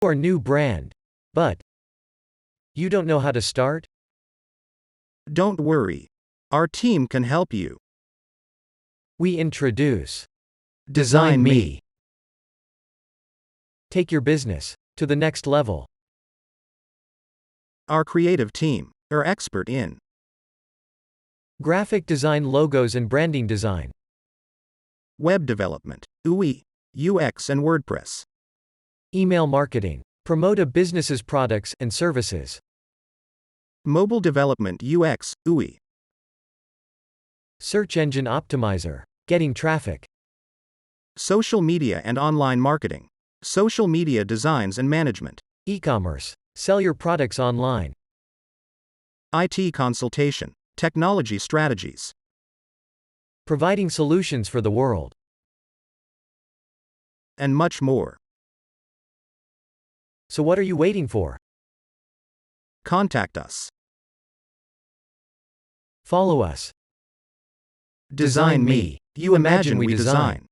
Or new brand. But you don't know how to start? Don't worry. Our team can help you. We introduce designmi. Take your business to the next level. Our creative team are expert in Graphic design, logos and branding design. web development, UI, UX and WordPress. Email marketing. Promote a business's products and services. Mobile development, UX, UI. Search engine optimizer. Getting traffic. Social media and online marketing. Social media designs and management. E-commerce. Sell your products online. IT consultation. Technology strategies. Providing solutions for the world. And much more. So what are you waiting for? Contact us. Follow us. designmi. You imagine we design.